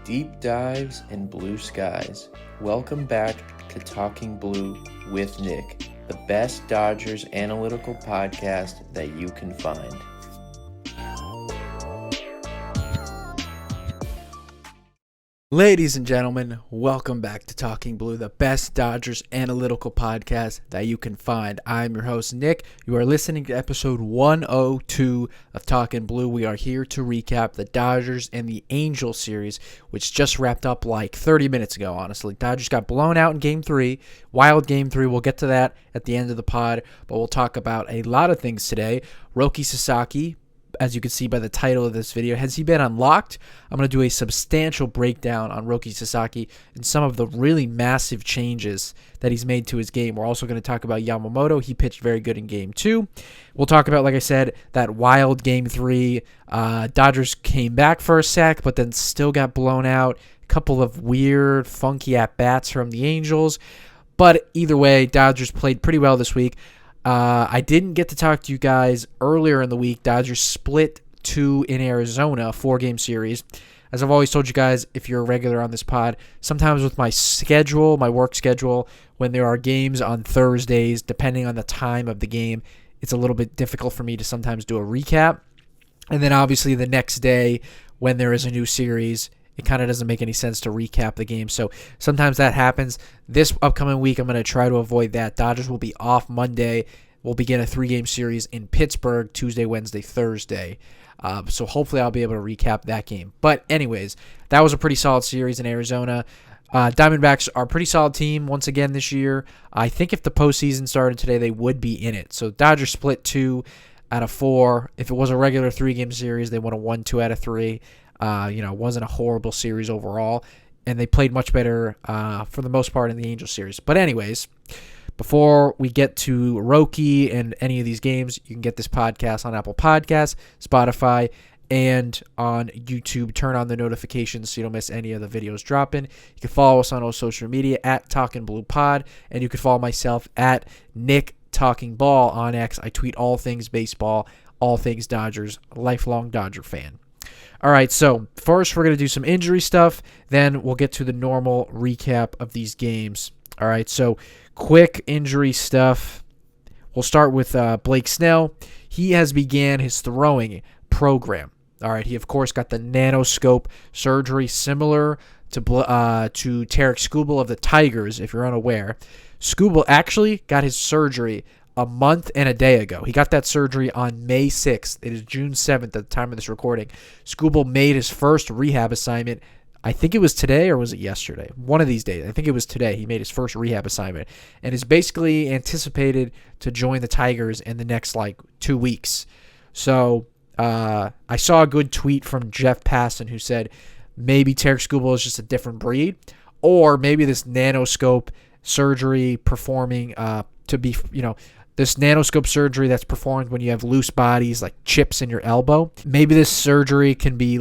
Deep dives and blue skies. Welcome back to Talking Blue with Nick, the best Dodgers analytical podcast that you can find. Ladies and gentlemen, welcome back to Talking Blue, the best Dodgers analytical podcast that you can find. I'm your host, Nick. You are listening to episode 102 of Talking Blue. We are here to recap the Dodgers and the Angels series, which just wrapped up like 30 minutes ago, honestly. Dodgers got blown out in Game 3, wild Game 3. We'll get to that at the end of the pod, but we'll talk about a lot of things today. Roki Sasaki, as you can see by the title of this video, has he been unlocked? I'm going to do a substantial breakdown on Roki Sasaki and some of the really massive changes that he's made to his game. We're also going to talk about Yamamoto. He pitched very good in Game 2. We'll talk about, like I said, that wild Game 3. Dodgers came back for a sec, but then still got blown out. A couple of weird, funky at-bats from the Angels. But either way, Dodgers played pretty well this week. I didn't get to talk to you guys earlier in the week. Dodgers split 2 in Arizona, 4-game series. As I've always told you guys, if you're a regular on this pod, sometimes with my schedule, my work schedule, when there are games on Thursdays, depending on the time of the game, it's a little bit difficult for me to sometimes do a recap. And then obviously the next day, when there is a new series, it kind of doesn't make any sense to recap the game. So sometimes that happens. This upcoming week, I'm going to try to avoid that. Dodgers will be off Monday. We'll begin a 3-game series in Pittsburgh Tuesday, Wednesday, Thursday. So hopefully I'll be able to recap that game. But anyways, that was a pretty solid series in Arizona. Diamondbacks are a pretty solid team once again this year. I think if the postseason started today, they would be in it. So Dodgers split 2 out of 4. If it was a regular 3-game series, they would have won 2 out of 3. It wasn't a horrible series overall, and they played much better for the most part in the Angels series. But anyways, before we get to Roki and any of these games, you can get this podcast on Apple Podcasts, Spotify, and on YouTube. Turn on the notifications so you don't miss any of the videos dropping. You can follow us on all social media at Talking Blue Pod, and you can follow myself at Nick Talking Ball on X. I tweet all things baseball, all things Dodgers, lifelong Dodger fan. All right, so first we're going to do some injury stuff. Then we'll get to the normal recap of these games. All right, so quick injury stuff. We'll start with Blake Snell. He has began his throwing program. All right, he, of course, got the nanoscope surgery similar to Tarek Skubal of the Tigers, if you're unaware. Skubal actually got his surgery a month and a day ago. He got that surgery on May 6th. It is June 7th at the time of this recording. Skubal made his first rehab assignment. I think it was today, or was it yesterday? One of these days. I think it was today. He made his first rehab assignment and is basically anticipated to join the Tigers in the next 2 weeks. So I saw a good tweet from Jeff Passan who said maybe Tarek Skubal is just a different breed, or maybe this nanoscope surgery performing this nanoscope surgery that's performed when you have loose bodies like chips in your elbow. Maybe this surgery can be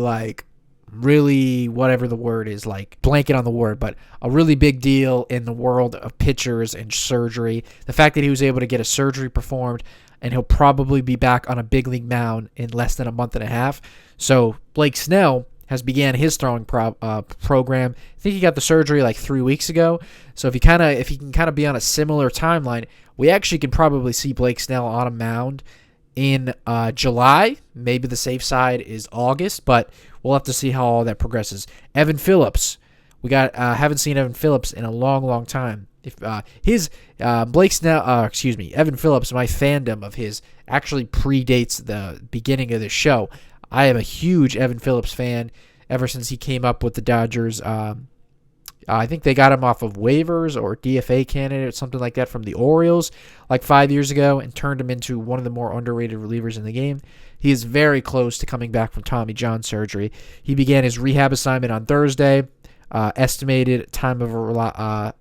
really, whatever the word is, blanket on the word, but a really big deal in the world of pitchers and surgery. The fact that he was able to get a surgery performed, and he'll probably be back on a big league mound in less than a month and a half. So Blake Snell has began his throwing program. I think he got the surgery 3 weeks ago. So if he can be on a similar timeline, we actually can probably see Blake Snell on a mound in July. Maybe the safe side is August, but we'll have to see how all that progresses. Evan Phillips, haven't seen Evan Phillips in a long, long time. If Blake Snell, Evan Phillips, my fandom of his actually predates the beginning of this show. I am a huge Evan Phillips fan ever since he came up with the Dodgers. I think they got him off of waivers or DFA candidate or something like that from the Orioles 5 years ago and turned him into one of the more underrated relievers in the game. He is very close to coming back from Tommy John surgery. He began his rehab assignment on Thursday. Estimated time of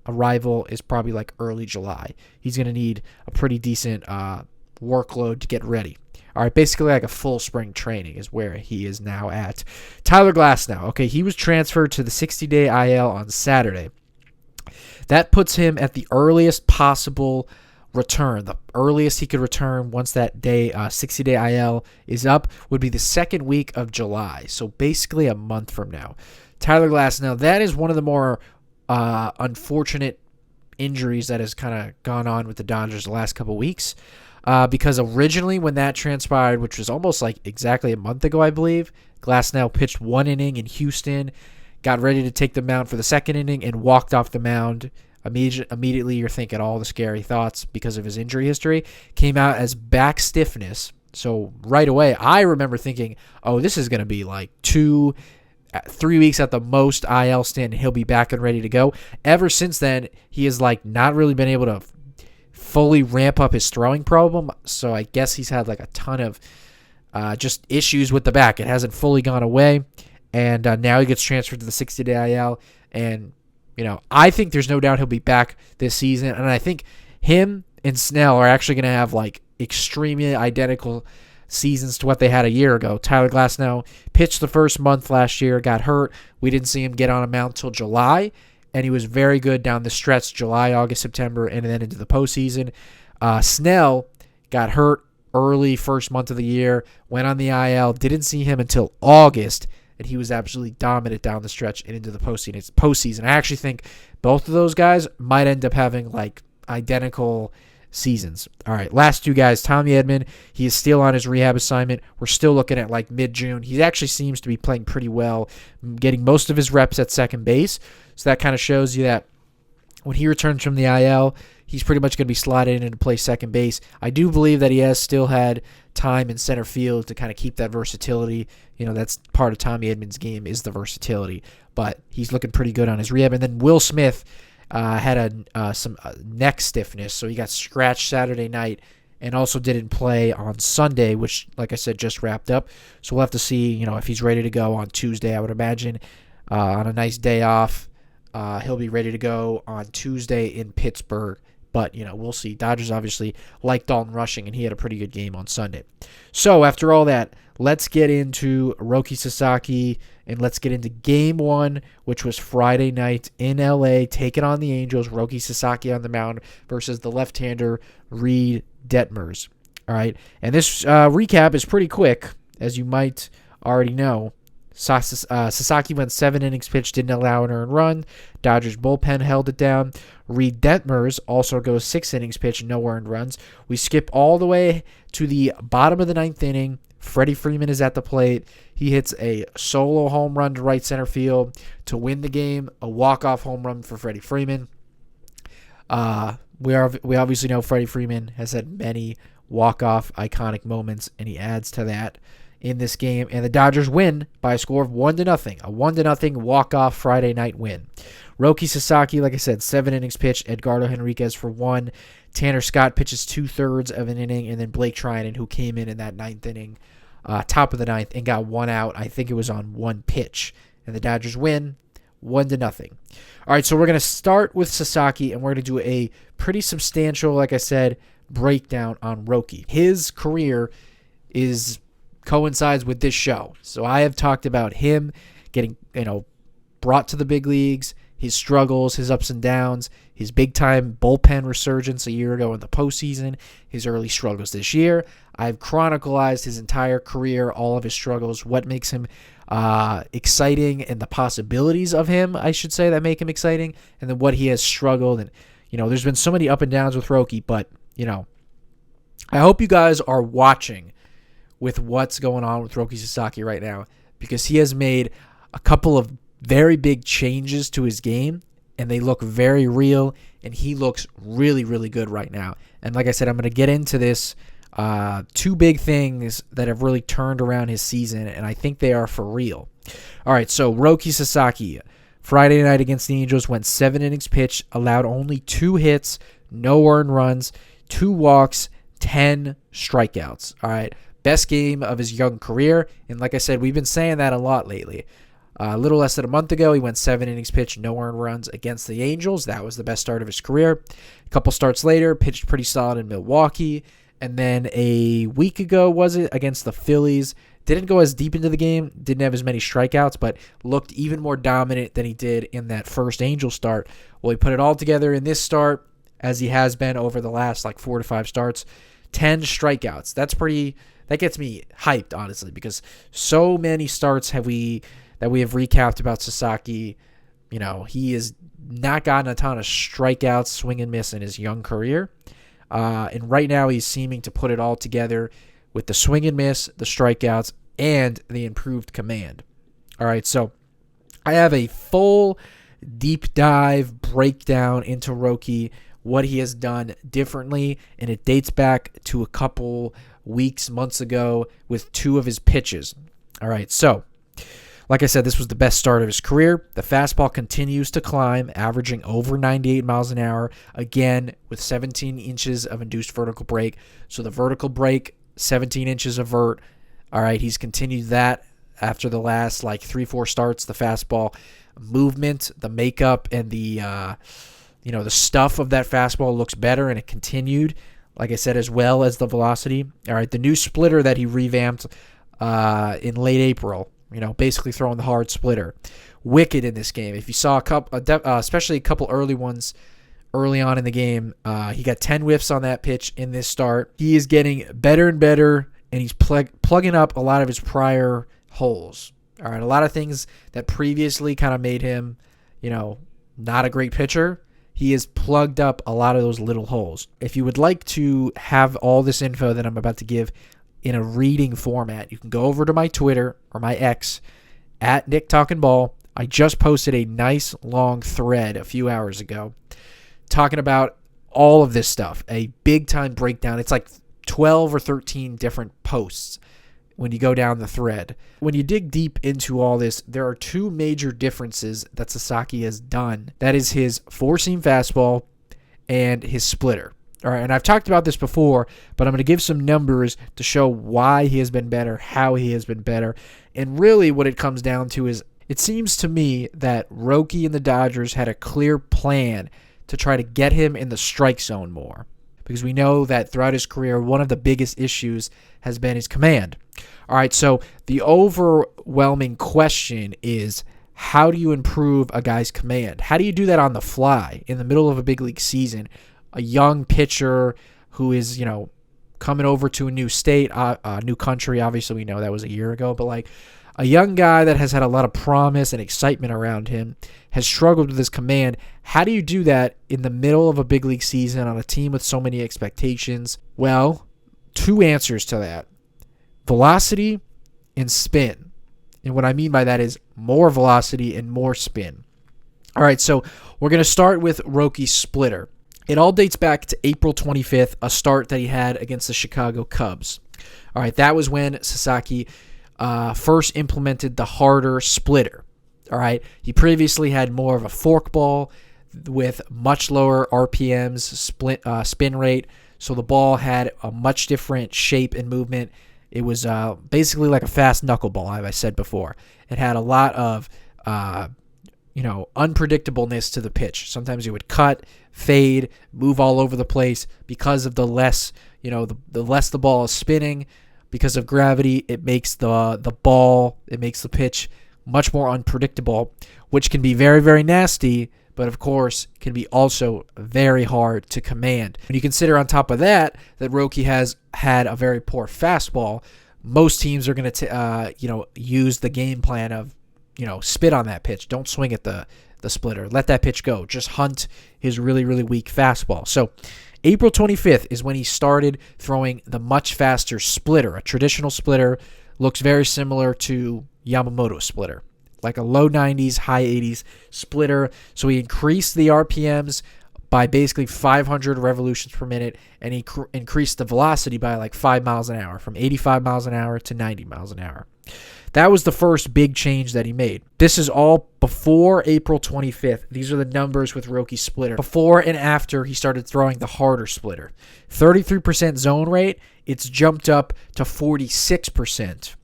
arrival is probably early July. He's going to need a pretty decent workload to get ready. All right, basically a full spring training is where he is now at. Tyler Glasnow. Okay, he was transferred to the 60-day IL on Saturday. That puts him at the earliest possible return. The earliest he could return once that day, 60-day IL is up, would be the second week of July. So basically a month from now. Tyler Glasnow, that is one of the more unfortunate injuries that has kind of gone on with the Dodgers the last couple weeks. Because originally when that transpired, which was almost like exactly a month ago, I believe, Glasnow pitched 1 inning in Houston, got ready to take the mound for the second inning, and walked off the mound. Immediately, you're thinking all the scary thoughts because of his injury history. Came out as back stiffness. So right away, I remember thinking, oh, this is going to be like 2-3 weeks at the most IL stand, and he'll be back and ready to go. Ever since then, he has like not really been able to fully ramp up his throwing problem. So I guess he's had like a ton of just issues with the back. It hasn't fully gone away. And now he gets transferred to the 60-day IL. And, I think there's no doubt he'll be back this season. And I think him and Snell are actually going to have like extremely identical seasons to what they had a year ago. Tyler Glasnow pitched the first month last year, got hurt. We didn't see him get on a mound till July. And he was very good down the stretch, July, August, September, and then into the postseason. Snell got hurt early first month of the year, went on the IL, didn't see him until August, and he was absolutely dominant down the stretch and into the postseason. I actually think both of those guys might end up having like identical seasons. All right, last two guys, Tommy Edman, he is still on his rehab assignment. We're still looking at like mid-June. He actually seems to be playing pretty well, getting most of his reps at second base. So that kind of shows you that when he returns from the IL, he's pretty much going to be slotted in to play second base. I do believe that he has still had time in center field to kind of keep that versatility. That's part of Tommy Edman's game is the versatility. But he's looking pretty good on his rehab. And then Will Smith had some neck stiffness, so he got scratched Saturday night and also didn't play on Sunday, which, like I said, just wrapped up. So we'll have to see, if he's ready to go on Tuesday. I would imagine on a nice day off, he'll be ready to go on Tuesday in Pittsburgh. But, we'll see. Dodgers obviously like Dalton Rushing, and he had a pretty good game on Sunday. So after all that, let's get into Roki Sasaki, and let's get into Game 1, which was Friday night in L.A., taking on the Angels. Roki Sasaki on the mound versus the left-hander Reed Detmers. All right, and this recap is pretty quick, as you might already know. Sasaki went 7 innings pitched, didn't allow an earned run. Dodgers bullpen held it down. Reed Detmers also goes 6 innings pitched, no earned runs. We skip all the way to the bottom of the 9th inning. Freddie Freeman is at the plate. He hits a solo home run to right center field to win the game. A walk-off home run for Freddie Freeman. We obviously know Freddie Freeman has had many walk-off iconic moments, and he adds to that in this game, and the Dodgers win by a score of 1-0. A 1-0 walk-off Friday night win. Roki Sasaki, like I said, 7 innings pitched. Edgardo Henriquez for 1. Tanner Scott pitches 2/3 of an inning, and then Blake Trinan, who came in that 9th inning, top of the 9th, and got 1 out. I think it was on 1 pitch, and the Dodgers win 1-0. All right, so we're going to start with Sasaki, and we're going to do a pretty substantial, like I said, breakdown on Roki. His career coincides with this show. So I have talked about him getting, brought to the big leagues, his struggles, his ups and downs, his big-time bullpen resurgence a year ago in the postseason, his early struggles this year. I've chronicled his entire career, all of his struggles, what makes him exciting, and the possibilities of him, I should say, that make him exciting, and then what he has struggled. And, there's been so many up and downs with Roki, but, I hope you guys are watching with what's going on with Roki Sasaki right now, because he has made a couple of very big changes to his game, and they look very real, and he looks really, really good right now. And like I said, I'm going to get into this, 2 big things that have really turned around his season, and I think they are for real. All right, so Roki Sasaki, Friday night against the Angels, went 7 innings pitched, allowed only 2 hits, no earned runs, 2 walks, 10 strikeouts. All right. Best game of his young career, and like I said, we've been saying that a lot lately. A little less than a month ago, he went 7 innings pitched, no earned runs against the Angels. That was the best start of his career. A couple starts later, pitched pretty solid in Milwaukee, and then a week ago, was it, against the Phillies, didn't go as deep into the game, didn't have as many strikeouts, but looked even more dominant than he did in that first Angel start. Well, he put it all together in this start, as he has been over the last like 4 to 5 starts. 10 strikeouts. That gets me hyped, honestly, because so many starts that we have recapped about Sasaki. He has not gotten a ton of strikeouts, swing and miss in his young career. And right now he's seeming to put it all together with the swing and miss, the strikeouts, and the improved command. All right, so I have a full deep dive breakdown into Roki, what he has done differently, and it dates back to a couple weeks, months ago with 2 of his pitches. All right, so like I said, this was the best start of his career. The fastball continues to climb, averaging over 98 miles an hour, again with 17 inches of induced vertical break. So the vertical break, 17 inches of vert. All right, he's continued that after the last like 3-4 starts. The fastball movement, the makeup, and the the stuff of that fastball looks better, and it continued, like I said, as well as the velocity. All right, the new splitter that he revamped in late April, basically throwing the hard splitter. Wicked in this game. If you saw a couple, especially a couple early ones early on in the game, he got 10 whiffs on that pitch in this start. He is getting better and better, and he's plugging up a lot of his prior holes. All right, a lot of things that previously kind of made him, not a great pitcher. He has plugged up a lot of those little holes. If you would like to have all this info that I'm about to give in a reading format, you can go over to my Twitter or my X at Nick Talking Ball. I just posted a nice long thread a few hours ago talking about all of this stuff, a big time breakdown. It's like 12 or 13 different posts when you go down the thread. When you dig deep into all this, there are 2 major differences that Sasaki has done. That is his 4-seam fastball and his splitter. All right, and I've talked about this before, but I'm going to give some numbers to show why he has been better, how he has been better, and really what it comes down to is it seems to me that Roki and the Dodgers had a clear plan to try to get him in the strike zone more, because we know that throughout his career, one of the biggest issues has been his command. All right, so the overwhelming question is, how do you improve a guy's command? How do you do that on the fly in the middle of a big league season? A young pitcher who is, coming over to a new state, a new country. Obviously, we know that was a year ago, but like a young guy that has had a lot of promise and excitement around him has struggled with his command. How do you do that in the middle of a big league season on a team with so many expectations? Well, 2 answers to that: velocity and spin. And what I mean by that is more velocity and more spin. All right, so we're going to start with Roki's splitter. It all dates back to April 25th, a start that he had against the Chicago Cubs. All right, that was when Sasaki first implemented the harder splitter. All right, he previously had more of a forkball with much lower RPMs, spin rate, so the ball had a much different shape and movement. It was basically like a fast knuckleball, as I said before. It had a lot of unpredictableness to the pitch. Sometimes it would cut, fade, move all over the place because of the less, the less the ball is spinning. Because of gravity, it makes it makes the pitch much more unpredictable, which can be very, very nasty, but of course can be also very hard to command. When you consider on top of that Roki has had a very poor fastball, most teams are going to use the game plan of spit on that pitch. Don't swing at the splitter. Let that pitch go. Just hunt his really, really weak fastball. So April 25th is when he started throwing the much faster splitter. A traditional splitter looks very similar to Yamamoto's splitter, like a low 90s, high 80s splitter. So he increased the RPMs by basically 500 revolutions per minute, and he increased the velocity by like 5 miles an hour, from 85 miles an hour to 90 miles an hour. That was the first big change that he made. This is all before April 25th. These are the numbers with Roki's splitter. Before and after he started throwing the harder splitter. 33% zone rate, it's jumped up to 46%.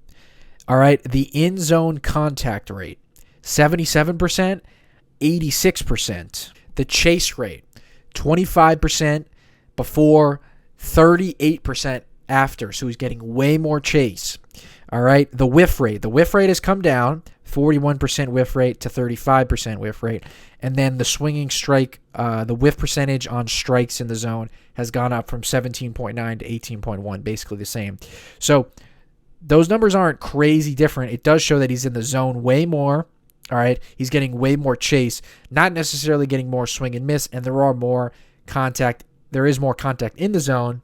All right, the in-zone contact rate, 77%, 86%. The chase rate, 25% before, 38% after. So he's getting way more chase. All right, the whiff rate. The whiff rate has come down, 41% whiff rate to 35% whiff rate. And then the swinging strike, the whiff percentage on strikes in the zone has gone up from 17.9 to 18.1, basically the same. So those numbers aren't crazy different. It does show that he's in the zone way more. All right, he's getting way more chase, not necessarily getting more swing and miss, and there are more contact. There is more contact in the zone,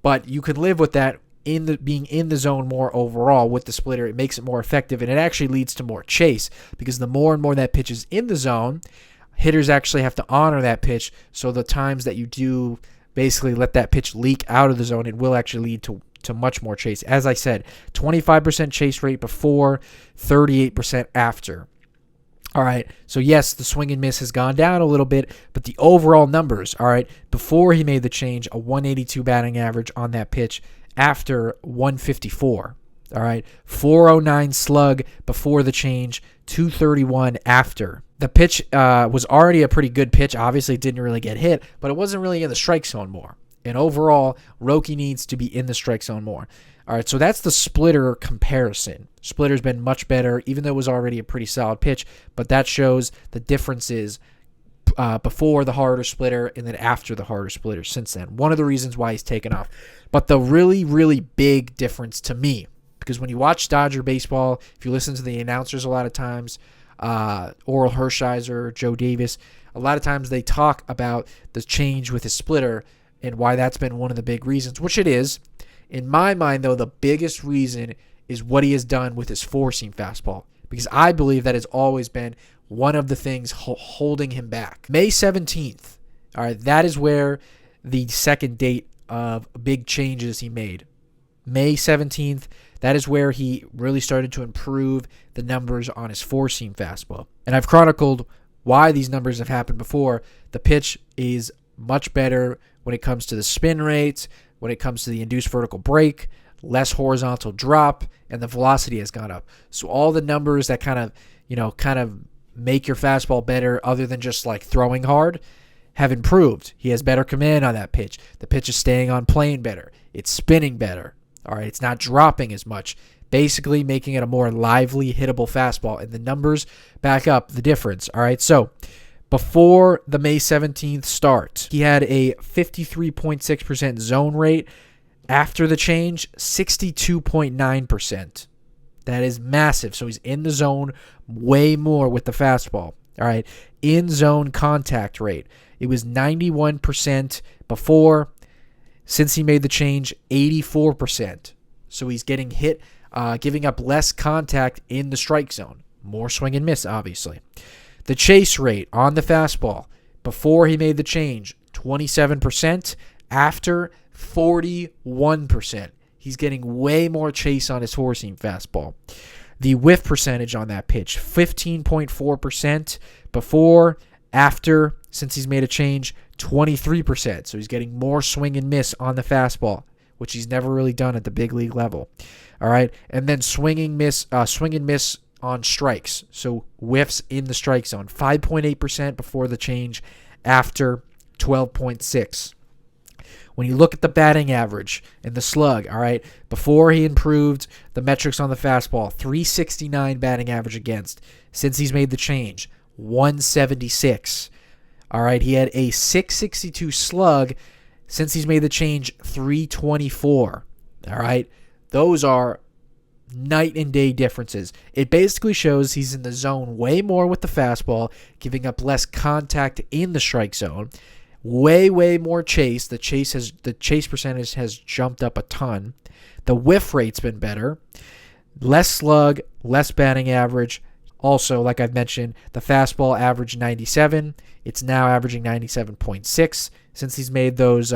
but you could live with that being in the zone more overall with the splitter. It makes it more effective, and it actually leads to more chase because the more and more that pitch is in the zone, hitters actually have to honor that pitch. So the times that you do basically let that pitch leak out of the zone, it will actually lead to much more chase. As I said, 25% chase rate before, 38% after. All right, so yes, the swing and miss has gone down a little bit, but the overall numbers, all right, before he made the change, a 182 batting average on that pitch, after 154. All right, 409 slug before the change, 231 after. The pitch was already a pretty good pitch. Obviously, it didn't really get hit, but it wasn't really in the strike zone more. And overall, Roki needs to be in the strike zone more. All right, so that's the splitter comparison. Splitter's been much better, even though it was already a pretty solid pitch, but that shows the differences before the harder splitter and then after the harder splitter since then. One of the reasons why he's taken off. But the really, really big difference to me, because when you watch Dodger baseball, if you listen to the announcers a lot of times, Oral Hershiser, Joe Davis, a lot of times they talk about the change with his splitter and why that's been one of the big reasons, which it is. In my mind, though, the biggest reason is what he has done with his four-seam fastball, because I believe that has always been one of the things holding him back. May 17th, all right, that is where the second date of big changes he made. May 17th, that is where he really started to improve the numbers on his four-seam fastball. And I've chronicled why these numbers have happened before. The pitch is much better when it comes to the spin rates, when it comes to the induced vertical break, less horizontal drop, and the velocity has gone up. So all the numbers that kind of make your fastball better other than just like throwing hard have improved. He has better command on that pitch. The pitch is staying on plane better. It's spinning better. All right, it's not dropping as much, basically making it a more lively, hittable fastball. And the numbers back up the difference. All right, so before the May 17th start, he had a 53.6% zone rate. After the change, 62.9%. That is massive. So he's in the zone way more with the fastball. All right. In zone contact rate, it was 91% before. Since he made the change, 84%. So he's getting hit, giving up less contact in the strike zone. More swing and miss, obviously. The chase rate on the fastball, before he made the change, 27%. After, 41%. He's getting way more chase on his four-seam fastball. The whiff percentage on that pitch, 15.4%. Before, after, since he's made a change, 23%. So he's getting more swing and miss on the fastball, which he's never really done at the big league level. All right, and then swing and miss on strikes. So whiffs in the strike zone, 5.8% before the change, after 12.6%. When you look at the batting average and the slug, all right, before he improved the metrics on the fastball, 369 batting average against. Since he's made the change, 176. All right, he had a 662 slug. Since he's made the change, 324. All right, those are night and day differences. It basically shows he's in the zone way more with the fastball, giving up less contact in the strike zone. Way more chase. The chase percentage has jumped up a ton. The whiff rate's been better. Less slug, less batting average. Also, like I've mentioned, the fastball averaged 97. It's now averaging 97.6 since he's made those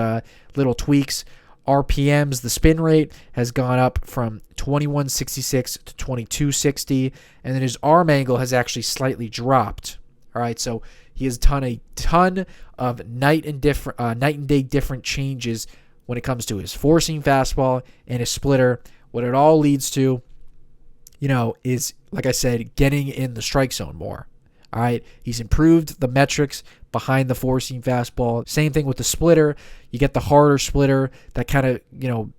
little tweaks. RPMs, the spin rate, has gone up from 2166 to 2260, and then his arm angle has actually slightly dropped. All right, so he has done a ton of night and day different changes when it comes to his four-seam fastball and his splitter. What it all leads to, is, like I said, getting in the strike zone more. All right, he's improved the metrics behind the four-seam fastball. Same thing with the splitter. You get the harder splitter that kind of,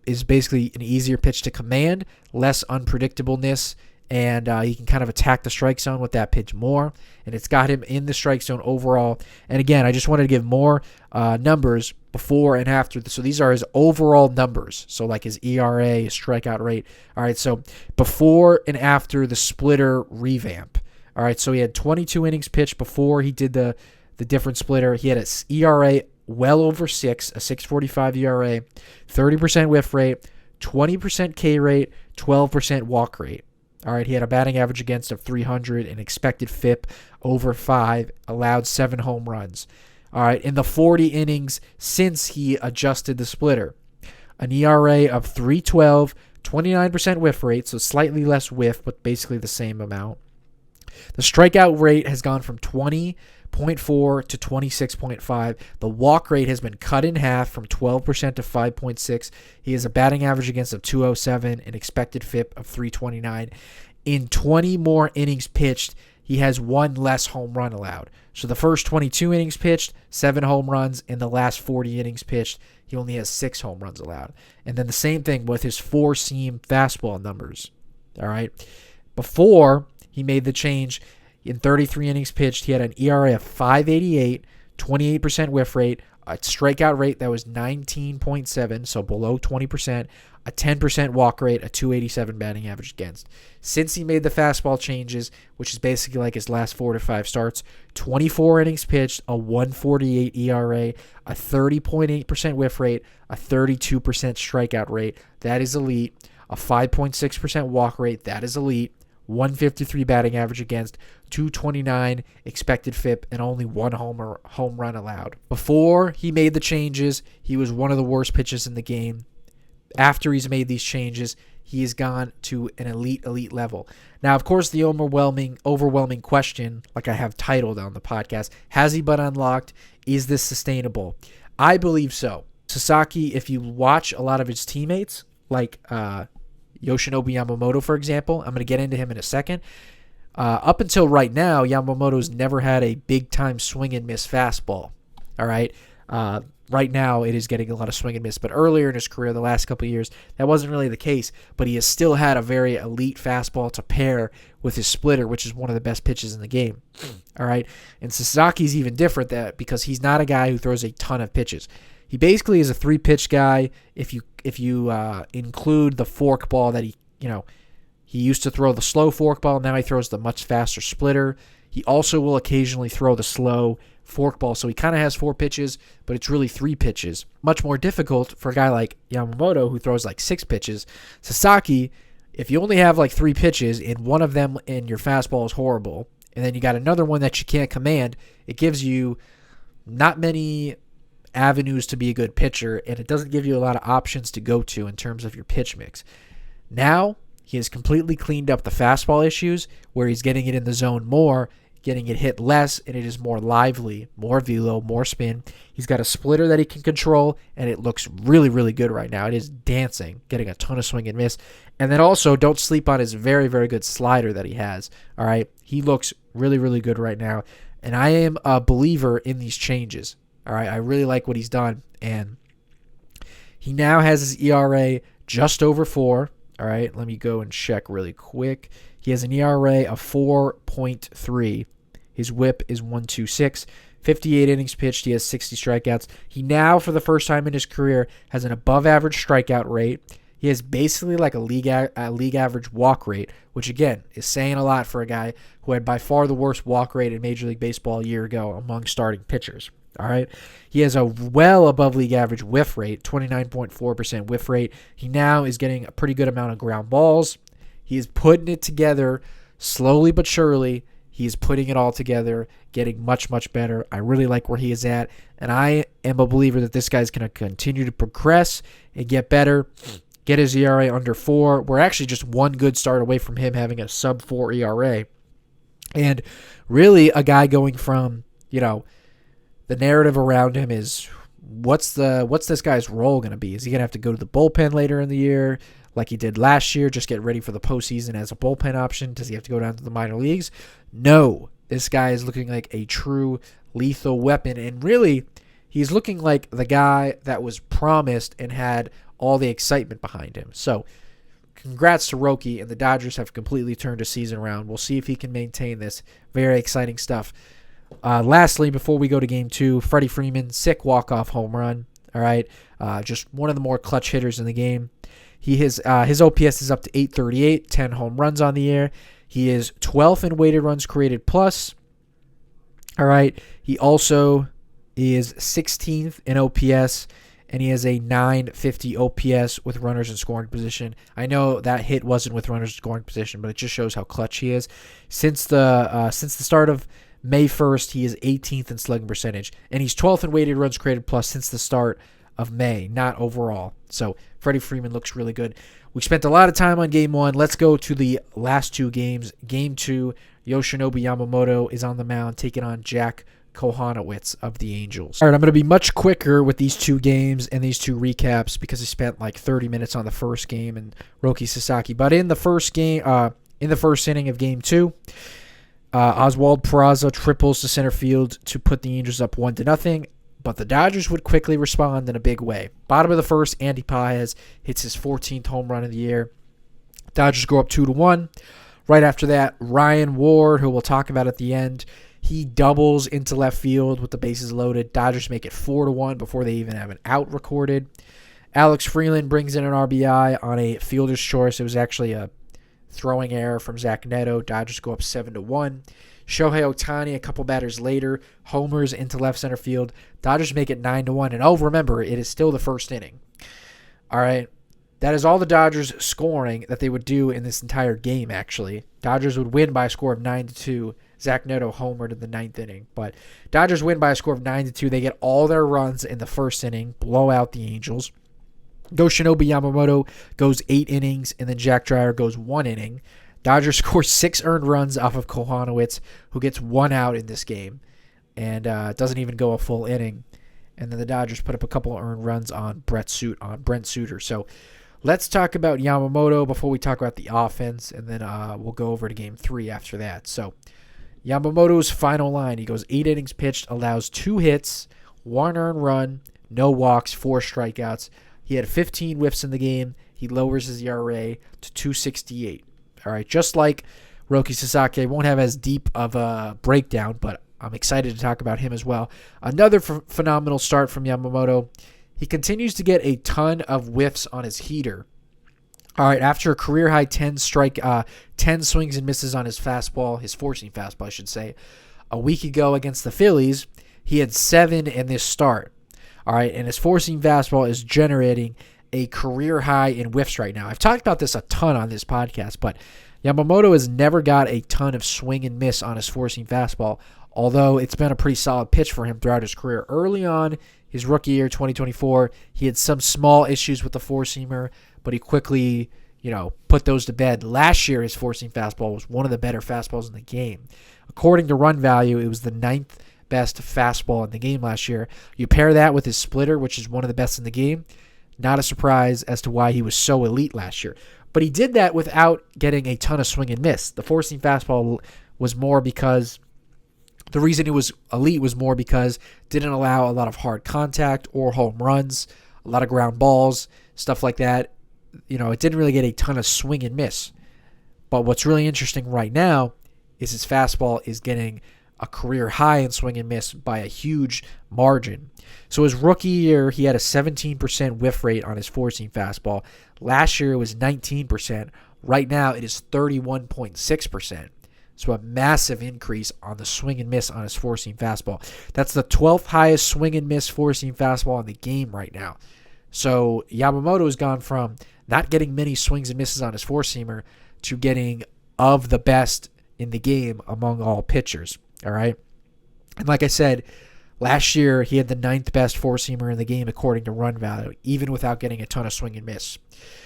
is basically an easier pitch to command, less unpredictableness, and he can kind of attack the strike zone with that pitch more. And it's got him in the strike zone overall. And again, I just wanted to give more numbers before and after. So these are his overall numbers. So like his ERA, his strikeout rate. All right, so before and after the splitter revamp. All right, so he had 22 innings pitched before he did the different splitter. He had an ERA well over 6, a 6.45 ERA, 30% whiff rate, 20% K rate, 12% walk rate. All right, he had a batting average against of 300, an expected FIP over 5, allowed 7 home runs. All right, in the 40 innings since he adjusted the splitter, an ERA of 3.12, 29% whiff rate, so slightly less whiff, but basically the same amount. The strikeout rate has gone from 20.4 to 26.5. The walk rate has been cut in half from 12% to 5.6. He has a batting average against of 207, an expected FIP of 329. In 20 more innings pitched, he has 1 less home run allowed. So the first 22 innings pitched, 7 home runs. In the last 40 innings pitched, he only has 6 home runs allowed. And then the same thing with his four-seam fastball numbers. All right. Before he made the change, in 33 innings pitched, he had an ERA of 5.88, 28% whiff rate, a strikeout rate that was 19.7, so below 20%, a 10% walk rate, a 287 batting average against. Since he made the fastball changes, which is basically like his last 4 to 5 starts, 24 innings pitched, a 1.48 ERA, a 30.8% whiff rate, a 32% strikeout rate, that is elite, a 5.6% walk rate, that is elite, 153 batting average against, 229 expected FIP, and only 1 home run allowed. Before he made the changes, he was one of the worst pitchers in the game. After he's made these changes, he has gone to an elite level. Now, of course, the overwhelming question, like I have titled on the podcast, has he been unlocked? Is this sustainable? I believe so. Sasaki, if you watch a lot of his teammates, like Yoshinobu Yamamoto, for example, I'm going to get into him in a second. Up until right now, Yamamoto's never had a big-time swing and miss fastball. All right? Right now, it is getting a lot of swing and miss. But earlier in his career, the last couple of years, that wasn't really the case. But he has still had a very elite fastball to pair with his splitter, which is one of the best pitches in the game. All right? And Sasaki's even different because he's not a guy who throws a ton of pitches. He basically is a 3-pitch guy. If you include the fork ball that he used to throw the slow fork ball, now he throws the much faster splitter. He also will occasionally throw the slow fork ball, so he kind of has 4 pitches, but it's really 3 pitches. Much more difficult for a guy like Yamamoto who throws like 6 pitches. Sasaki, if you only have like 3 pitches and one of them in your fastball is horrible, and then you got another one that you can't command, it gives you not many avenues to be a good pitcher, and it doesn't give you a lot of options to go to in terms of your pitch mix. Now, he has completely cleaned up the fastball issues where he's getting it in the zone more, getting it hit less, and it is more lively, more velo, more spin. He's got a splitter that he can control, and it looks really, really good right now. It is dancing, getting a ton of swing and miss. And then also, don't sleep on his very, very good slider that he has. All right, he looks really, really good right now, and I am a believer in these changes. All right, I really like what he's done, and he now has his ERA just over 4. All right, let me go and check really quick. He has an ERA of 4.3. His whip is 1.26. 58 innings pitched. He has 60 strikeouts. He now, for the first time in his career, has an above-average strikeout rate. He has basically like a league average walk rate, which, again, is saying a lot for a guy who had by far the worst walk rate in Major League Baseball a year ago among starting pitchers. All right. He has a well above league average whiff rate, 29.4% whiff rate. He now is getting a pretty good amount of ground balls. He is putting it together slowly but surely. He is putting it all together, getting much, much better. I really like where he is at, and I am a believer that this guy's going to continue to progress and get better, get his ERA under 4. We're actually just one good start away from him having a sub-4 ERA. And really a guy going from, the narrative around him is what's this guy's role going to be? Is he going to have to go to the bullpen later in the year like he did last year, just get ready for the postseason as a bullpen option? Does he have to go down to the minor leagues? No. This guy is looking like a true lethal weapon. And really, he's looking like the guy that was promised and had all the excitement behind him. So congrats to Roki, and the Dodgers have completely turned the season around. We'll see if he can maintain this. Very exciting stuff. Lastly, before we go to game 2, Freddie Freeman, sick walk-off home run. All right, just one of the more clutch hitters in the game. His OPS is up to 838, 10 home runs on the year. He is 12th in weighted runs created plus. All right, he also is 16th in OPS, and he has a 950 OPS with runners in scoring position. I know that hit wasn't with runners in scoring position, but it just shows how clutch he is. Since the start of May 1st, he is 18th in slugging percentage, and he's 12th in weighted runs created plus since the start of May, not overall. So Freddie Freeman looks really good. We spent a lot of time on game 1. Let's go to the last 2 games. Game 2, Yoshinobu Yamamoto is on the mound taking on Jack Kohanowitz of the Angels. All right, I'm going to be much quicker with these 2 games and these 2 recaps because I spent like 30 minutes on the first game and Roki Sasaki. But in the first game, in the first inning of game 2, Oswald Peraza triples to center field to put the Angels up 1-0. But the Dodgers would quickly respond in a big way. Bottom of the first, Andy Paez hits his 14th home run of the year. Dodgers go up 2-1. Right after that, Ryan Ward, who we'll talk about at the end, he doubles into left field with the bases loaded. Dodgers make it 4-1 before they even have an out recorded. Alex Freeland brings in an RBI on a fielder's choice. It was actually a throwing error from Zach Neto. Dodgers go up 7-1. Shohei Ohtani, a couple batters later, homers into left center field. Dodgers make it 9-1. And remember, it is still the first inning. All right. That is all the Dodgers scoring that they would do in this entire game, actually. Dodgers would win by a score of 9-2. Zach Neto homered in the 9th inning. But Dodgers win by a score of 9-2. They get all their runs in the first inning, blow out the Angels. Yoshinobu Yamamoto goes 8 innings, and then Jack Dreyer goes 1 inning. Dodgers score 6 earned runs off of Kohanowitz, who gets 1 out in this game and doesn't even go a full inning. And then the Dodgers put up a couple of earned runs on Brent Suter. So let's talk about Yamamoto before we talk about the offense, and then we'll go over to game 3 after that. So Yamamoto's final line, he goes 8 innings pitched, allows 2 hits, 1 earned run, no walks, 4 strikeouts. He had 15 whiffs in the game. He lowers his ERA to 2.68. All right, just like Roki Sasaki, I won't have as deep of a breakdown, but I'm excited to talk about him as well. Another phenomenal start from Yamamoto. He continues to get a ton of whiffs on his heater. All right, after a career-high 10 swings and misses on his fastball, his four-seam fastball, I should say, a week ago against the Phillies, he had 7 in this start. All right, and his four-seam fastball is generating a career high in whiffs right now. I've talked about this a ton on this podcast, but Yamamoto has never got a ton of swing and miss on his four-seam fastball, although it's been a pretty solid pitch for him throughout his career. Early on, his rookie year, 2024, he had some small issues with the four-seamer, but he quickly, put those to bed. Last year, his four-seam fastball was one of the better fastballs in the game. According to run value, it was the 9th best fastball in the game last year. You pair that with his splitter, which is one of the best in the game. Not a surprise as to why he was so elite last year. But he did that without getting a ton of swing and miss. The four-seam fastball was more because the reason he was elite was more because it didn't allow a lot of hard contact or home runs, a lot of ground balls, stuff like that. It didn't really get a ton of swing and miss. But what's really interesting right now is his fastball is getting a career high in swing and miss by a huge margin. So his rookie year, he had a 17% whiff rate on his four-seam fastball. Last year, it was 19%. Right now, it is 31.6%. So a massive increase on the swing and miss on his four-seam fastball. That's the 12th highest swing and miss four-seam fastball in the game right now. So Yamamoto has gone from not getting many swings and misses on his four-seamer to getting of the best in the game among all pitchers. All right. And like I said, last year he had the 9th best four-seamer in the game according to run value, even without getting a ton of swing and miss.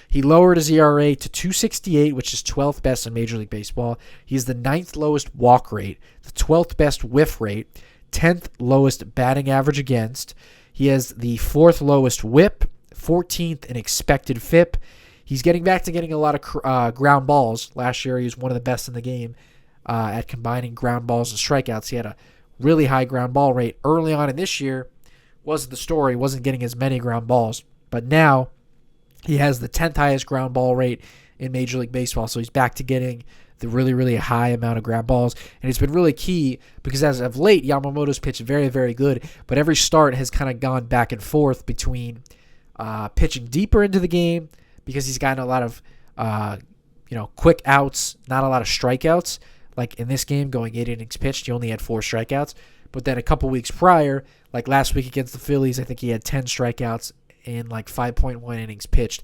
He lowered his ERA to 2.68, which is 12th best in Major League Baseball. He has the 9th lowest walk rate, the 12th best whiff rate, 10th lowest batting average against. He has the 4th lowest whip, 14th in expected FIP. He's getting back to getting a lot of ground balls. Last year he was one of the best in the game. at combining ground balls and strikeouts. He had a really high ground ball rate early on in this year. Wasn't the story, wasn't getting as many ground balls. But now he has the 10th highest ground ball rate in Major League Baseball. So he's back to getting the really, really high amount of ground balls. And it's been really key because as of late, Yamamoto's pitched very, very good. But every start has kind of gone back and forth between pitching deeper into the game because he's gotten a lot of quick outs, not a lot of strikeouts. Like in this game, going 8 innings pitched, he only had 4 strikeouts. But then a couple weeks prior, like last week against the Phillies, I think he had 10 strikeouts in like 5.1 innings pitched.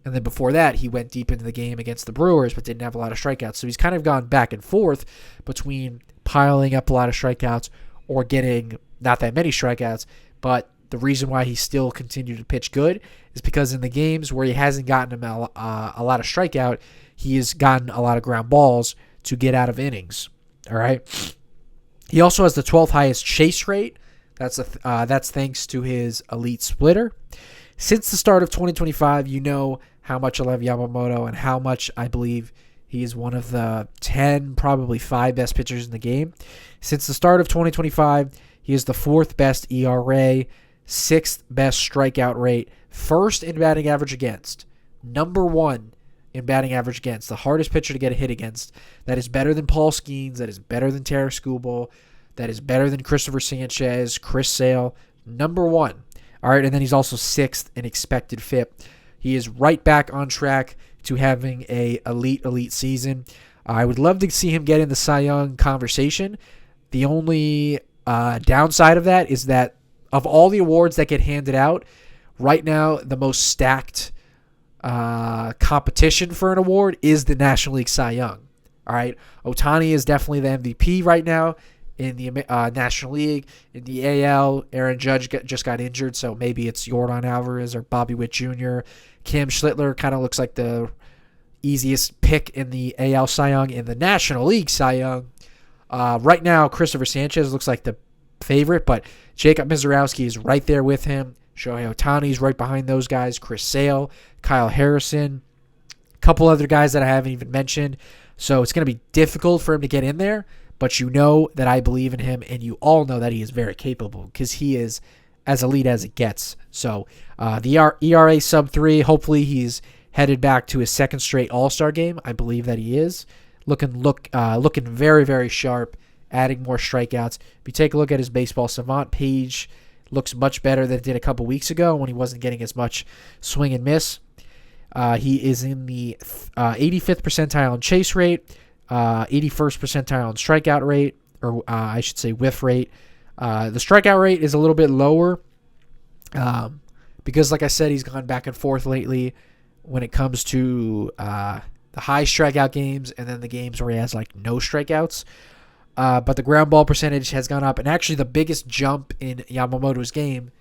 And then before that, he went deep into the game against the Brewers, but didn't have a lot of strikeouts. So he's kind of gone back and forth between piling up a lot of strikeouts or getting not that many strikeouts. But the reason why he still continued to pitch good is because in the games where he hasn't gotten a lot of strikeout, he has gotten a lot of ground balls to get out of innings. All right. He also has the 12th highest chase rate. That's thanks to his elite splitter. Since the start of 2025, you know how much I love Yamamoto and how much I believe he is one of the 10, probably 5 best pitchers in the game. Since the start of 2025, he is the 4th best ERA, 6th best strikeout rate, 1st in batting average against, number 1 in batting average against, the hardest pitcher to get a hit against. That is better than Paul Skeens. That is better than Tarik Skubal. That is better than Christopher Sanchez, Chris Sale. Number 1. All right, and then he's also 6th in expected FIP. He is right back on track to having a elite season. I would love to see him get in the Cy Young conversation. The only downside of that is that of all the awards that get handed out, right now the most stacked competition for an award is the National League Cy Young. All right, Ohtani is definitely the MVP right now in the National League. In the AL, Aaron Judge just got injured, so maybe it's Yordan Alvarez or Bobby Witt Jr. Kim Schlittler kind of looks like the easiest pick in the AL Cy Young. In the National League Cy Young, right now Christopher Sanchez looks like the favorite, but Jacob Mizorowski is right there with him. Shohei Ohtani is right behind those guys. Chris Sale, Kyle Harrison, a couple other guys that I haven't even mentioned. So it's going to be difficult for him to get in there, but you know that I believe in him, and you all know that he is very capable because he is as elite as it gets. So the ERA sub 3, hopefully he's headed back to his 2nd straight All-Star game. I believe that he is. Looking very, very sharp, adding more strikeouts. If you take a look at his Baseball Savant page, looks much better than it did a couple weeks ago when he wasn't getting as much swing and miss. He is in the 85th percentile in chase rate, 81st percentile in strikeout rate, or I should say whiff rate. The strikeout rate is a little bit lower because, like I said, he's gone back and forth lately when it comes to the high strikeout games and then the games where he has like no strikeouts. But the ground ball percentage has gone up. And actually the biggest jump in Yamamoto's game,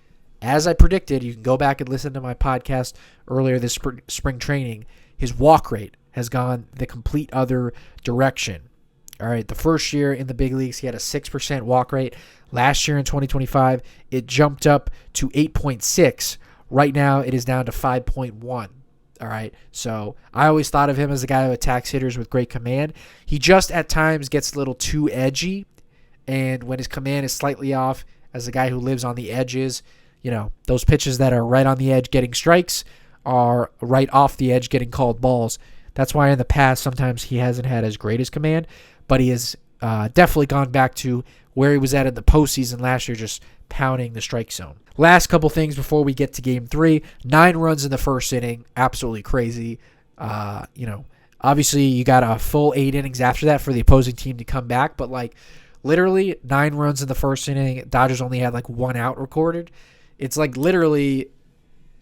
as I predicted, you can go back and listen to my podcast earlier this spring training, his walk rate has gone the complete other direction. All right, the first year in the big leagues, he had a 6% walk rate. Last year in 2025, it jumped up to 8.6. Right now, it is down to 5.1. All right, so I always thought of him as a guy who attacks hitters with great command. He just at times gets a little too edgy, and when his command is slightly off, as a guy who lives on the edges, you know, those pitches that are right on the edge getting strikes are right off the edge getting called balls. That's why in the past sometimes he hasn't had as great as command, but he has definitely gone back to where he was at in the postseason last year, just pounding the strike zone. Last couple things before we get to game 3. 9 runs in the first inning. Absolutely crazy. Obviously you got a full 8 innings after that for the opposing team to come back, but like literally 9 runs in the first inning. Dodgers only had like 1 out recorded. It's like literally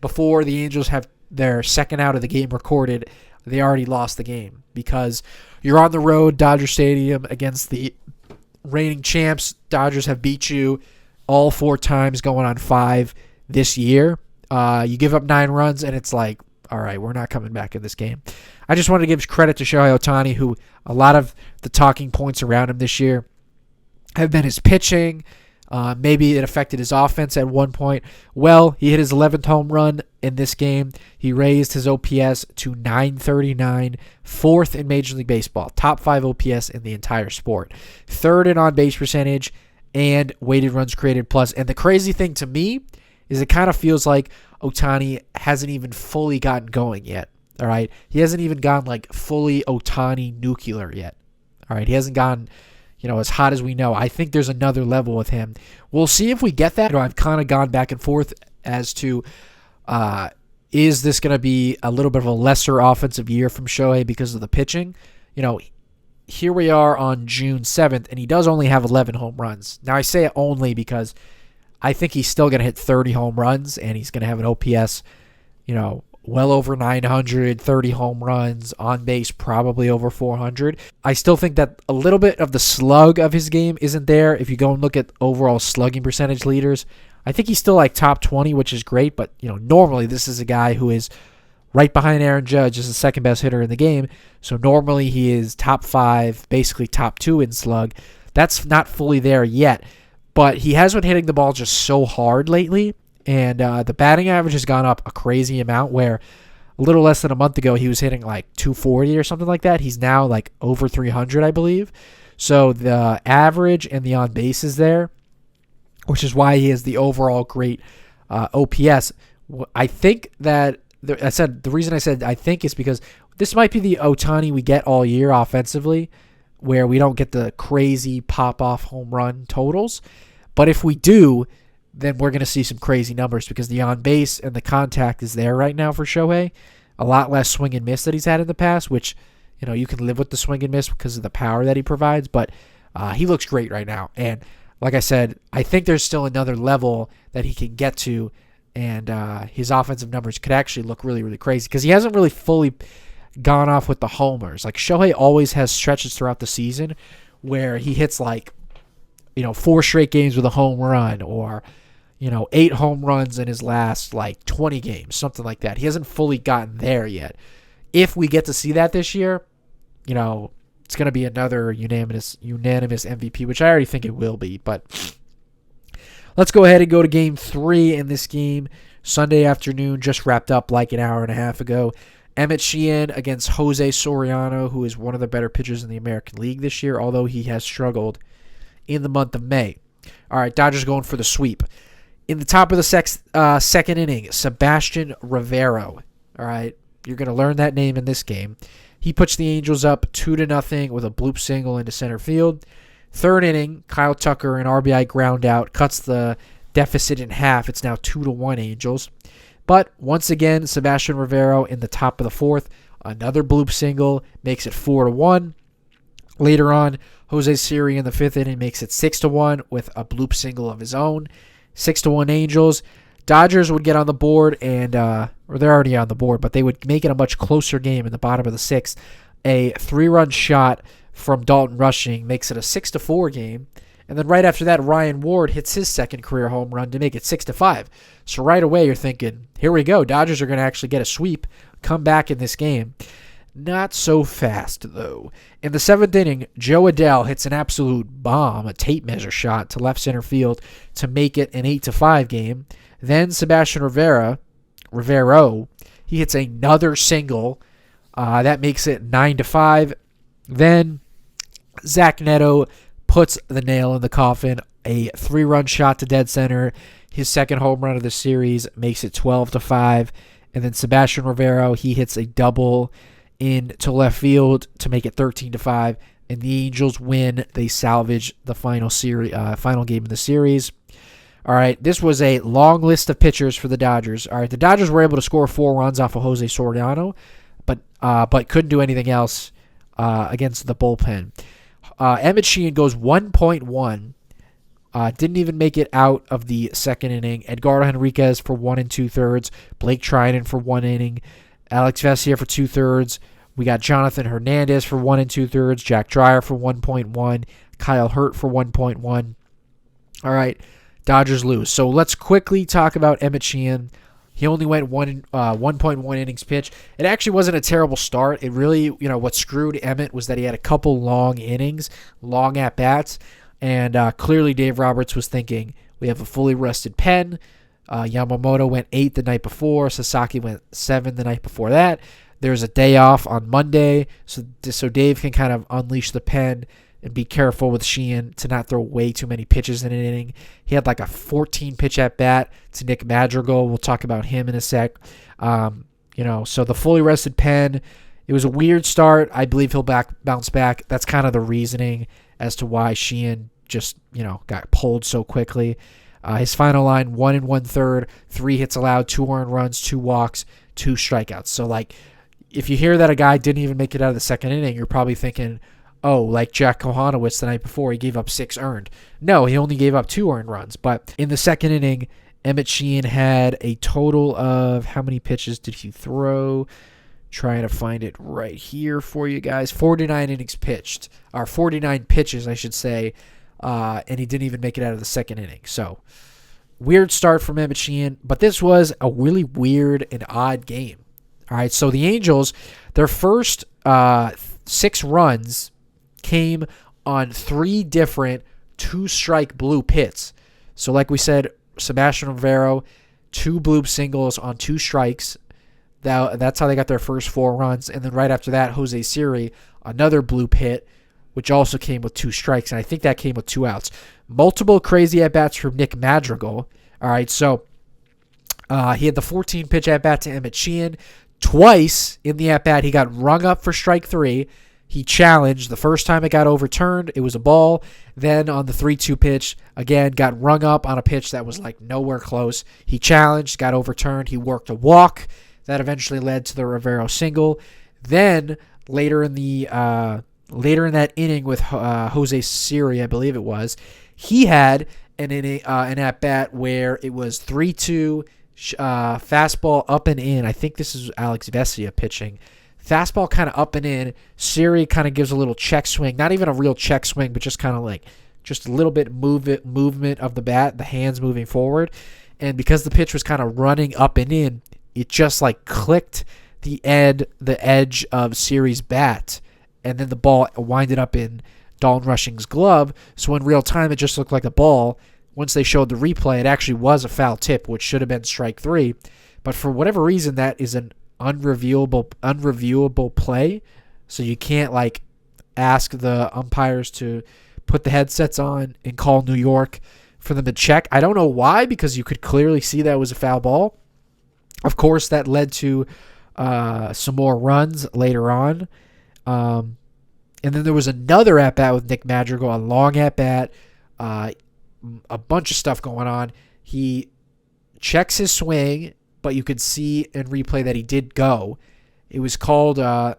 before the Angels have their 2nd out of the game recorded, they already lost the game because you're on the road, Dodger Stadium, against the reigning champs. Dodgers have beat you all 4 times, going on 5 this year. You give up 9 runs, and it's like, all right, we're not coming back in this game. I just wanted to give credit to Shohei Ohtani, who a lot of the talking points around him this year have been his pitching, Maybe it affected his offense at one point. Well, he hit his 11th home run in this game. He raised his OPS to 939, fourth in Major League Baseball, top 5 OPS in the entire sport, third in on-base percentage, and weighted runs created plus. And the crazy thing to me is it kind of feels like Ohtani hasn't even fully gotten going yet. All right, he hasn't even gone like fully Ohtani nuclear yet. All right, he hasn't gone, as hot as we know. I think there's another level with him. We'll see if we get that. I've kind of gone back and forth as to is this going to be a little bit of a lesser offensive year from Shohei because of the pitching? Here we are on June 7th, and he does only have 11 home runs. Now, I say it only because I think he's still going to hit 30 home runs, and he's going to have an OPS, well over 900, 30 home runs, on base probably over 400. I still think that a little bit of the slug of his game isn't there. If you go and look at overall slugging percentage leaders, I think he's still like top 20, which is great. But, normally this is a guy who is right behind Aaron Judge as the second best hitter in the game. So normally he is top 5, basically top 2 in slug. That's not fully there yet. But he has been hitting the ball just so hard lately. And the batting average has gone up a crazy amount where a little less than a month ago he was hitting like 240 or something like that. He's now like over 300, I believe. So the average and the on base is there, which is why he has the overall great OPS. I think that the reason I said I think is because this might be the Ohtani we get all year offensively, where we don't get the crazy pop-off home run totals. But if we do, then we're going to see some crazy numbers because the on-base and the contact is there right now for Shohei. A lot less swing and miss that he's had in the past, which, you can live with the swing and miss because of the power that he provides. But he looks great right now. And like I said, I think there's still another level that he can get to, and his offensive numbers could actually look really, really crazy because he hasn't really fully gone off with the homers. Like Shohei always has stretches throughout the season where he hits 4 straight games with a home run or 8 home runs in his last 20 games, something like that. He hasn't fully gotten there yet. If we get to see that this year, it's going to be another unanimous MVP, which I already think it will be. But let's go ahead and go to Game 3 in this game. Sunday afternoon, just wrapped up like an hour and a half ago. Emmett Sheehan against Jose Soriano, who is one of the better pitchers in the American League this year, although he has struggled in the month of May. All right, Dodgers going for the sweep. In the top of the second inning, Sebastian Rivero. All right, you're going to learn that name in this game. He puts the Angels up 2-0 with a bloop single into center field. Third inning, Kyle Tucker, an RBI ground out, cuts the deficit in half. It's now 2-1 Angels. But once again, Sebastian Rivero in the top of the fourth, another bloop single, makes it 4-1. Later on, Jose Siri in the fifth inning makes it 6-1 with a bloop single of his own. 6-1 Angels. Dodgers would get on the board or they're already on the board, but they would make it a much closer game in the bottom of the sixth. A 3-run shot from Dalton Rushing makes it a 6-4 game. And then right after that, Ryan Ward hits his second career home run to make it 6-5. So right away, you're thinking, here we go. Dodgers are going to actually get a sweep, come back in this game. Not so fast, though. In the seventh inning, Joe Adele hits an absolute bomb, a tape measure shot to left center field to make it an 8-5 game. Then Sebastian Rivero, he hits another single. That makes it 9-5. Then Zach Neto puts the nail in the coffin, a 3-run shot to dead center. His second home run of the series makes it 12-5. And then Sebastian Rivero, he hits a double into left field to make it 13-5, and the Angels win. They salvage the final game of the series. All right, this was a long list of pitchers for the Dodgers. All right, the Dodgers were able to score 4 runs off of Jose Soriano, but couldn't do anything else against the bullpen. Emmett Sheehan goes 1.1. Didn't even make it out of the second inning. Edgardo Henriquez for 1 2/3. Blake Trinan for 1 inning. Alex Vesia for 2/3. We got Jonathan Hernandez for 1 2/3. Jack Dreyer for 1.1. Kyle Hurt for 1.1. All right, Dodgers lose. So let's quickly talk about Emmett Sheehan. He only went 1.1 innings pitched. It actually wasn't a terrible start. It really, what screwed Emmett was that he had a couple long innings, long at-bats. And clearly Dave Roberts was thinking, we have a fully rested pen. Yamamoto went 8 the night before. Sasaki went 7 the night before that. There's a day off on Monday, so Dave can kind of unleash the pen and be careful with Sheehan to not throw way too many pitches in an inning. He had like a 14-pitch at-bat to Nick Madrigal. We'll talk about him in a sec. So the fully rested pen, it was a weird start. I believe he'll bounce back. That's kind of the reasoning as to why Sheehan just, got pulled so quickly. His final line, 1 1/3, 3 hits allowed, 2 earned runs, 2 walks, 2 strikeouts. So, if you hear that a guy didn't even make it out of the second inning, you're probably thinking, oh, like Jack Kohanowitz the night before, he gave up 6 earned. No, he only gave up 2 earned runs. But in the second inning, Emmett Sheehan had a total of, how many pitches did he throw? Trying to find it right here for you guys. 49 innings pitched, or 49 pitches, I should say. And he didn't even make it out of the second inning. So, weird start from Emmett Sheehan, but this was a really weird and odd game. All right, so the Angels, their first 6 runs came on 3 different 2-strike bloop hits. So, like we said, Sebastian Rivero, 2 bloop singles on 2 strikes. That's how they got their first 4 runs. And then right after that, Jose Siri, another bloop hit, which also came with 2 strikes, and I think that came with 2 outs. Multiple crazy at-bats from Nick Madrigal. All right, so he had the 14-pitch at-bat to Emmett Sheehan. Twice in the at-bat, he got rung up for strike 3. He challenged. The first time it got overturned, it was a ball. Then on the 3-2 pitch, again, got rung up on a pitch that was nowhere close. He challenged, got overturned. He worked a walk. That eventually led to the Rivero single. Then later in that inning with Jose Siri, I believe it was, he had an at-bat where it was 3-2, fastball up and in. I think this is Alex Vesia pitching. Fastball kind of up and in. Siri kind of gives a little check swing. Not even a real check swing, but just kind of just a little bit movement of the bat, the hands moving forward. And because the pitch was kind of running up and in, it just clicked the edge of Siri's bat. And then the ball winded up in Dalton Rushing's glove. So in real time, it just looked like a ball. Once they showed the replay, it actually was a foul tip, which should have been strike 3. But for whatever reason, that is an unreviewable play. So you can't ask the umpires to put the headsets on and call New York for them to check. I don't know why, because you could clearly see that was a foul ball. Of course, that led to some more runs later on. And then there was another at-bat with Nick Madrigal, a long at-bat, a bunch of stuff going on. He checks his swing, but you could see in replay that he did go. It was called, I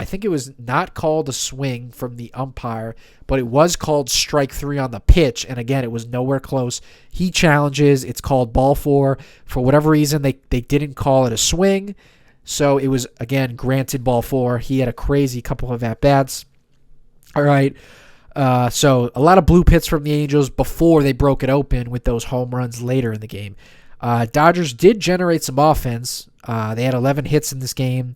think it was not called a swing from the umpire, but it was called strike 3 on the pitch. And again, it was nowhere close. He challenges. It's called ball 4. For whatever reason, they didn't call it a swing. So it was, again, granted ball 4. He had a crazy couple of at-bats. All right. So a lot of blue hits from the Angels before they broke it open with those home runs later in the game. Dodgers did generate some offense. They had 11 hits in this game,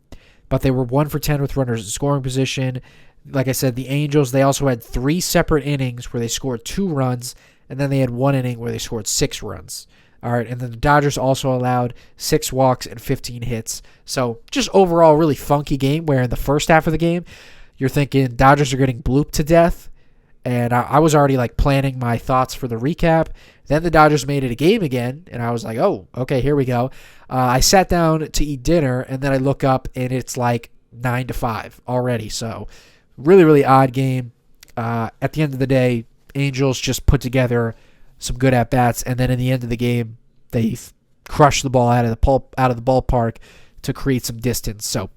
but they were 1 for 10 with runners in scoring position. Like I said, the Angels, they also had 3 separate innings where they scored 2 runs, and then they had 1 inning where they scored 6 runs. All right, and then the Dodgers also allowed 6 walks and 15 hits. So just overall really funky game where in the first half of the game, you're thinking Dodgers are getting blooped to death. And I was already planning my thoughts for the recap. Then the Dodgers made it a game again, and I was like, oh, okay, here we go. I sat down to eat dinner, and then I look up, and it's 9-5 already. So really, really odd game. At the end of the day, Angels just put together some good at-bats, and then in the end of the game, they crushed the ball out of the ballpark to create some distance. So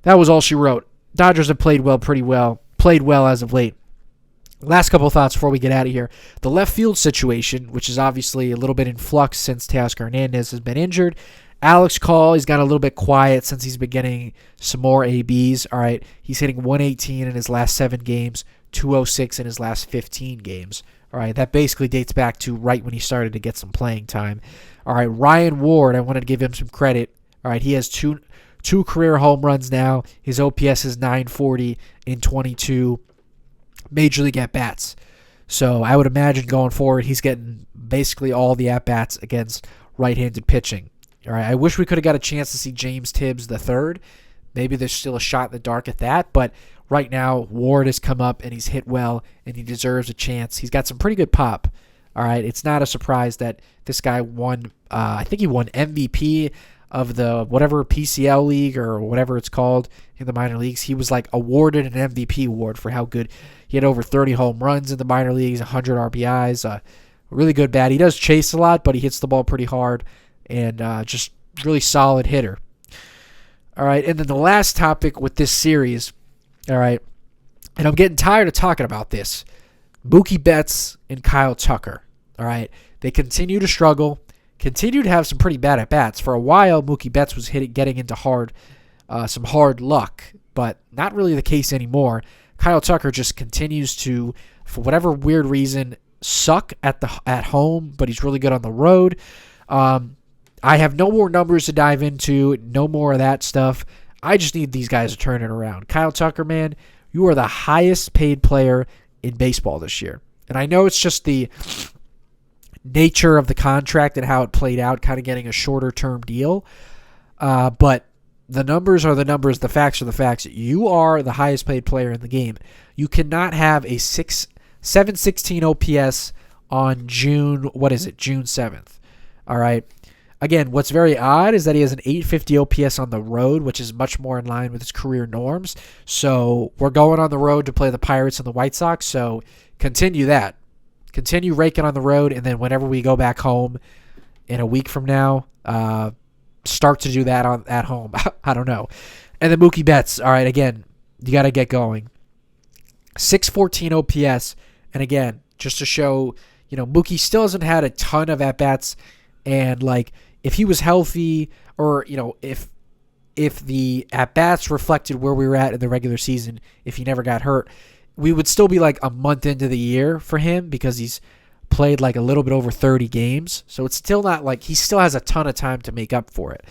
that was all she wrote. Dodgers have played well as of late. Last couple of thoughts before we get out of here. The left field situation, which is obviously a little bit in flux since Teoscar Hernandez has been injured. Alex Call, he's got a little bit quiet since he's been getting some more ABs. All right, he's hitting 118 in his last 7 games, 206 in his last 15 games. All right, that basically dates back to right when he started to get some playing time. All right, Ryan Ward, I wanted to give him some credit. All right, he has two career home runs now. His OPS is 940 in 22 Major League at-bats. So I would imagine going forward, he's getting basically all the at-bats against right-handed pitching. All right, I wish we could have got a chance to see James Tibbs the third. Maybe there's still a shot in the dark at that, but right now Ward has come up and he's hit well and he deserves a chance. He's got some pretty good pop. All right, it's not a surprise that this guy won. I think he won MVP of the whatever PCL league or whatever it's called in the minor leagues. He was like awarded an MVP award for how good he had. Over 30 home runs in the minor leagues, 100 RBIs. Really good bat. He does chase a lot, but he hits the ball pretty hard and just really solid hitter. All right, and then the last topic with this series, all right, and I'm getting tired of talking about this, Mookie Betts and Kyle Tucker, all right? They continue to struggle, continue to have some pretty bad at-bats. For a while, Mookie Betts was getting into some hard luck, but not really the case anymore. Kyle Tucker just continues to, for whatever weird reason, suck at home, but he's really good on the road. I have no more numbers to dive into, no more of that stuff. I just need these guys to turn it around. Kyle Tucker, man, you are the highest paid player in baseball this year. And I know it's just the nature of the contract and how it played out, kind of getting a shorter term deal. But the numbers are the numbers, the facts are the facts. You are the highest paid player in the game. You cannot have a 716 OPS on June 7th. All right. Again, what's very odd is that he has an 850 OPS on the road, which is much more in line with his career norms. So we're going on the road to play the Pirates and the White Sox. So continue that. Continue raking on the road, and then whenever we go back home in a week from now, start to do that at home. I don't know. And then Mookie Betts. All right, again, you got to get going. 614 OPS, and again, just to show, Mookie still hasn't had a ton of at-bats, and like if he was healthy, or if the at-bats reflected where we were at in the regular season, if he never got hurt, we would still be like a month into the year for him because he's played like a little bit over 30 games. So it's still not like he still has a ton of time to make up for it.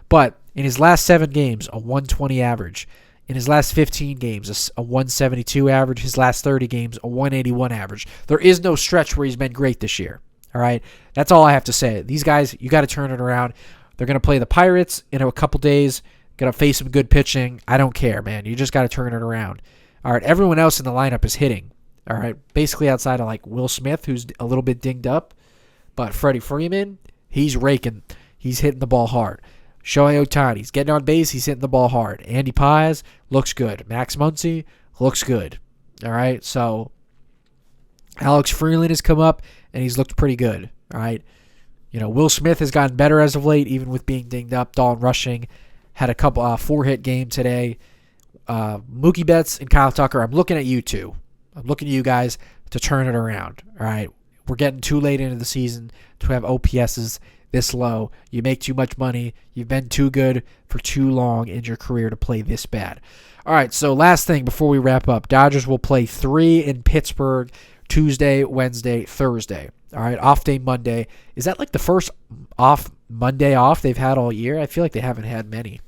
But in his last 7 games, a 120 average. In his last 15 games, a 172 average. His last 30 games, a 181 average. There is no stretch where he's been great this year. All right? That's all I have to say. These guys, you got to turn it around. They're going to play the Pirates in a couple days. Going to face some good pitching. I don't care, man. You just got to turn it around. All right, everyone else in the lineup is hitting. All right, basically outside of like Will Smith, who's a little bit dinged up. But Freddie Freeman, he's raking. He's hitting the ball hard. Shohei Ohtani's getting on base. He's hitting the ball hard. Andy Paz looks good. Max Muncy looks good. All right, so Alex Freeland has come up, and he's looked pretty good. All right, Will Smith has gotten better as of late, even with being dinged up. Dalton Rushing had a couple 4-hit game today. Mookie Betts and Kyle Tucker, I'm looking at you two. I'm looking at you guys to turn it around. All right, we're getting too late into the season to have OPSs this low. You make too much money. You've been too good for too long in your career to play this bad. All right, so last thing before we wrap up, Dodgers will play 3 in Pittsburgh Tuesday, Wednesday, Thursday. All right, off day Monday. Is that like the first Monday off they've had all year? I feel like they haven't had many.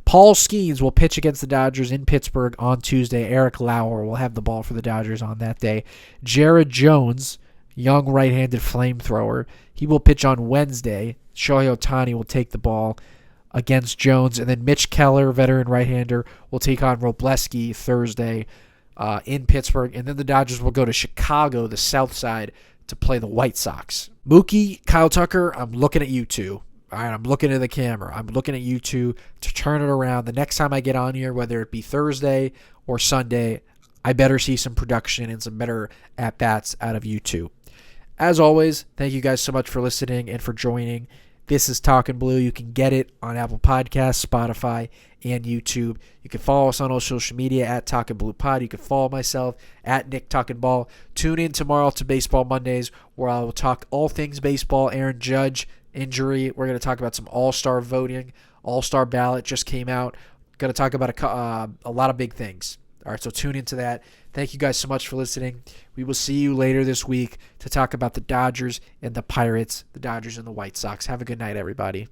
Paul Skeens will pitch against the Dodgers in Pittsburgh on Tuesday. Eric Lauer will have the ball for the Dodgers on that day. Jared Jones, young right-handed flamethrower, he will pitch on Wednesday. Shohei Ohtani will take the ball against Jones. And then Mitch Keller, veteran right-hander, will take on Robleski Thursday in Pittsburgh. And then the Dodgers will go to Chicago, the south side, to play the White Sox. Mookie, Kyle Tucker, I'm looking at you two. All right, I'm looking at the camera. I'm looking at you two to turn it around. The next time I get on here, whether it be Thursday or Sunday, I better see some production and some better at-bats out of you two. As always, thank you guys so much for listening and for joining. This is Talkin' Blue. You can get it on Apple Podcasts, Spotify, and YouTube. You can follow us on all social media at Talkin' Blue Pod. You can follow myself at Nick Talkin' Ball. Tune in tomorrow to Baseball Mondays, where I will talk all things baseball. Aaron Judge injury. We're going to talk about some all-star voting. All-star ballot just came out. Going to talk about a lot of big things. All right, so tune into that. Thank you guys so much for listening. We will see you later this week to talk about the Dodgers and the Pirates, the Dodgers and the White Sox. Have a good night, everybody.